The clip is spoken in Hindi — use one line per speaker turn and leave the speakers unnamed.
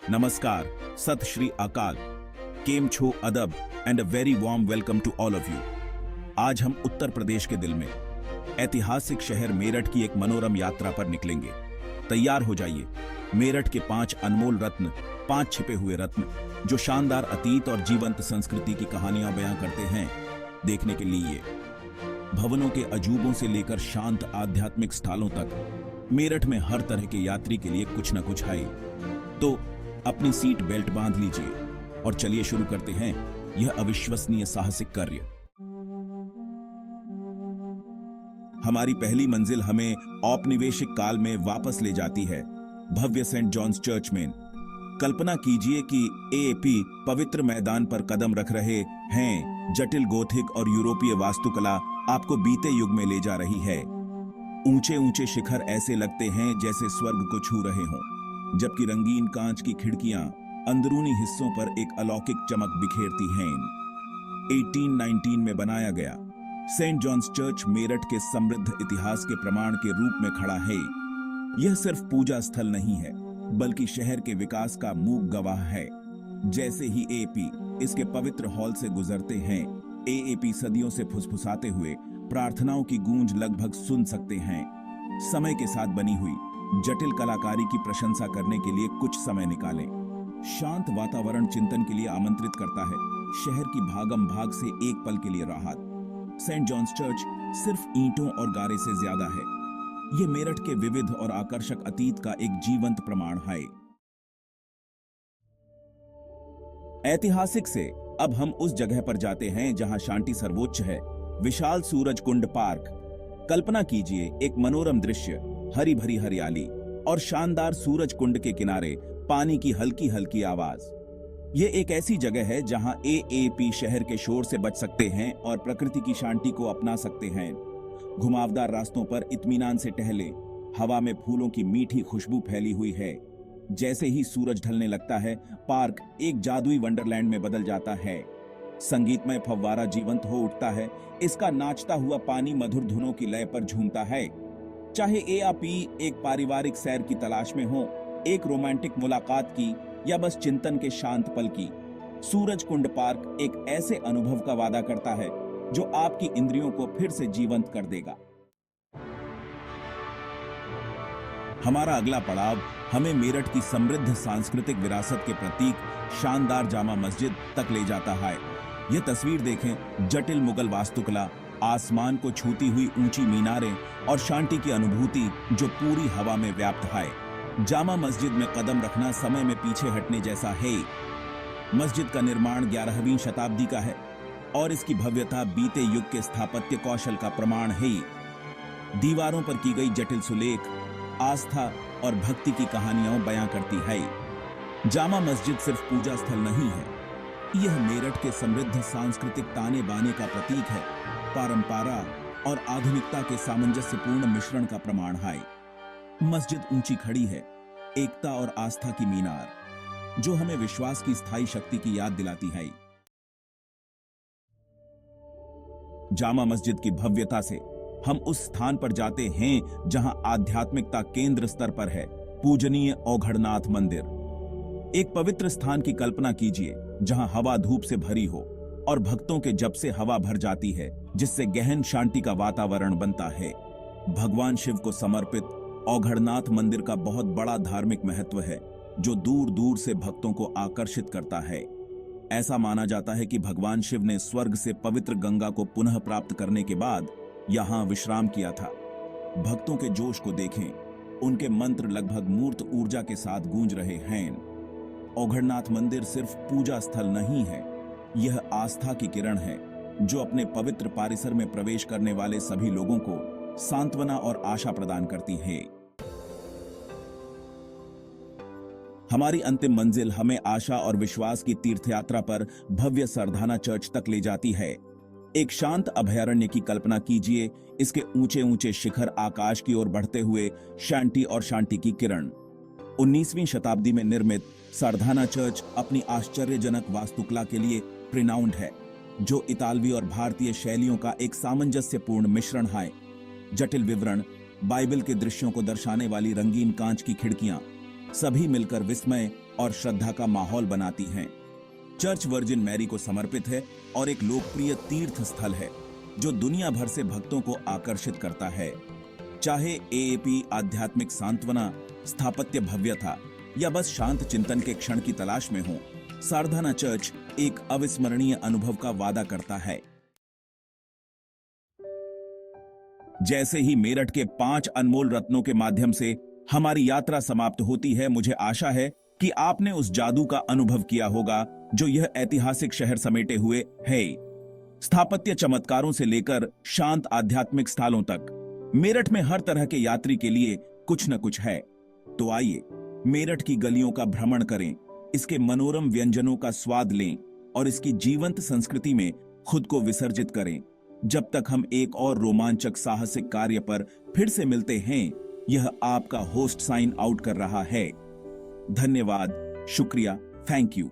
नमस्कार, सत श्री अकाल, केम छो अदब and a very warm welcome to all of you. आज हम उत्तर प्रदेश के दिल में ऐतिहासिक शहर मेरठ की एक मनोरम यात्रा पर निकलेंगे। तैयार हो जाइए। मेरठ के 5 अनमोल रत्न, 5 छिपे हुए रत्न, जो शानदार अतीत और जीवंत संस्कृति की कहानियां बयां करते हैं, देखने के लिए। भवनों के अजूबों से लेकर शांत आध्यात्मिक स्थलों तक मेरठ में हर तरह के यात्री के लिए कुछ न कुछ है। तो अपनी सीट बेल्ट बांध लीजिए और चलिए शुरू करते हैं यह अविश्वसनीय साहसिक कार्य। हमारी पहली मंजिल हमें औपनिवेशिक काल में वापस ले जाती है, भव्य सेंट जॉन्स चर्च में। कल्पना कीजिए कि एएपी पवित्र मैदान पर कदम रख रहे हैं। जटिल गोथिक और यूरोपीय वास्तुकला आपको बीते युग में ले जा रही है। ऊंचे ऊंचे शिखर ऐसे लगते हैं जैसे स्वर्ग को छू रहे हों, जबकि रंगीन कांच की खिड़कियां अंदरूनी हिस्सों पर एक अलौकिक चमक बिखेरती हैं। 1819 में बनाया गया सेंट जॉन्स चर्च मेरठ के समृद्ध इतिहास के प्रमाण के रूप में खड़ा है। यह सिर्फ पूजा स्थल नहीं है, बल्कि शहर के विकास का मूक गवाह है। जैसे ही एएपी इसके पवित्र हॉल से गुजरते हैं, एएपी सदियों से फुसफुसाते हुए प्रार्थनाओं की गूंज लगभग सुन सकते हैं। समय के साथ बनी हुई जटिल कलाकारी की प्रशंसा करने के लिए कुछ समय निकालें। शांत वातावरण चिंतन के लिए आमंत्रित करता है, शहर की भागम भाग से एक पल के लिए राहत। सेंट जॉन्स चर्च सिर्फ ईंटों और गारे से ज्यादा है। यह मेरठ के विविध और आकर्षक अतीत का एक जीवंत प्रमाण है। ऐतिहासिक से अब हम उस जगह पर जाते हैं जहां शांति सर्वोच्च है, विशाल सूरज कुंड पार्क। कल्पना कीजिए एक मनोरम दृश्य, हरी भरी हरियाली और शानदार सूरज कुंड के किनारे पानी की हल्की हल्की आवाज। ये एक ऐसी जगह है जहां एएपी शहर के शोर से बच सकते हैं और प्रकृति की शांति को अपना सकते हैं। घुमावदार रास्तों पर इत्मीनान से टहले, हवा में फूलों की मीठी खुशबू फैली हुई है। जैसे ही सूरज ढलने लगता है, पार्क एक जादुई वंडरलैंड में बदल जाता है। संगीतमय फव्वारा जीवंत हो उठता है, इसका नाचता हुआ पानी मधुर धुनों की लय पर झूमता है। चाहे एएपी एक पारिवारिक सैर की तलाश में हो, एक रोमांटिक मुलाकात की, या बस चिंतन के शांत पल की, सूरज कुंड पार्क एक ऐसे अनुभव का वादा करता है जो आपकी इंद्रियों को फिर से जीवंत कर देगा। हमारा अगला पड़ाव हमें मेरठ की समृद्ध सांस्कृतिक विरासत के प्रतीक शानदार जामा मस्जिद तक ले जाता है। यह तस्वीर देखें, जटिल मुगल वास्तुकला, आसमान को छूती हुई ऊंची मीनारें और शांति की अनुभूति जो पूरी हवा में व्याप्त है। जामा मस्जिद में कदम रखना समय में पीछे हटने जैसा है। मस्जिद का निर्माण 11वीं शताब्दी का है और इसकी भव्यता बीते युग के स्थापत्य कौशल का प्रमाण है। दीवारों पर की गई जटिल सुलेख आस्था और भक्ति की कहानियां बयां करती है। जामा मस्जिद सिर्फ पूजा स्थल नहीं है, यह मेरठ के समृद्ध सांस्कृतिक ताने बाने का प्रतीक है। परंपरा और आधुनिकता के सामंजस्यपूर्ण मिश्रण का प्रमाण है। मस्जिद ऊंची खड़ी है, एकता और आस्था की मीनार, जो हमें विश्वास की स्थायी शक्ति की याद दिलाती है। जामा मस्जिद की भव्यता से हम उस स्थान पर जाते हैं जहां आध्यात्मिकता केंद्र स्तर पर है, पूजनीय औघड़नाथ मंदिर। एक पवित्र स्थान की कल्पना कीजिए जहां हवा धूप से भरी हो और भक्तों के जप से हवा भर जाती है, जिससे गहन शांति का वातावरण बनता है। भगवान शिव को समर्पित औघड़नाथ मंदिर का बहुत बड़ा धार्मिक महत्व है, जो दूर दूर से भक्तों को आकर्षित करता है। ऐसा माना जाता है कि भगवान शिव ने स्वर्ग से पवित्र गंगा को पुनः प्राप्त करने के बाद यहां विश्राम किया था। भक्तों के जोश को देखें, उनके मंत्र लगभग मूर्त ऊर्जा के साथ गूंज रहे हैं। औघड़नाथ मंदिर सिर्फ पूजा स्थल नहीं है, यह आस्था की किरण है जो अपने पवित्र परिसर में प्रवेश करने वाले सभी लोगों को सांत्वना और आशा प्रदान करती है। हमारी अंतिम मंजिल हमें आशा और विश्वास की तीर्थयात्रा पर भव्य सरधाना चर्च तक ले जाती है। एक शांत अभयारण्य की कल्पना कीजिए, इसके ऊंचे ऊंचे शिखर आकाश की ओर बढ़ते हुए शांति और शांति की किरण। 19वीं शताब्दी में निर्मित सरधाना चर्च अपनी आश्चर्यजनक वास्तुकला के लिए प्रिनाउंड है, जो इतालवी और भारतीय शैलियों का एक सामंजस्यपूर्ण मिश्रण है। जटिल विवरण, बाइबल के दृश्यों को दर्शाने वाली रंगीन कांच की खिड़कियां, सभी मिलकर विस्मय और श्रद्धा का माहौल बनाती हैं। चर्च वर्जिन मैरी को समर्पित है और एक लोकप्रिय तीर्थ स्थल है जो दुनिया भर से भक्तों को आकर्षित करता है। चाहे एएपी आध्यात्मिक सांत्वना, स्थापत्य भव्यता या बस शांत चिंतन के क्षण की तलाश में हो, सारधाना चर्च एक अविस्मरणीय अनुभव का वादा करता है। जैसे ही मेरठ के 5 अनमोल रत्नों के माध्यम से हमारी यात्रा समाप्त होती है, मुझे आशा है कि आपने उस जादू का अनुभव किया होगा जो यह ऐतिहासिक शहर समेटे हुए है। स्थापत्य चमत्कारों से लेकर शांत आध्यात्मिक स्थलों तक मेरठ में हर तरह के यात्री के लिए कुछ न कुछ है। तो आइए मेरठ की गलियों का भ्रमण करें, इसके मनोरम व्यंजनों का स्वाद लें और इसकी जीवंत संस्कृति में खुद को विसर्जित करें। जब तक हम एक और रोमांचक साहसिक कार्य पर फिर से मिलते हैं, यह आपका होस्ट साइन आउट कर रहा है। धन्यवाद, शुक्रिया, थैंक यू।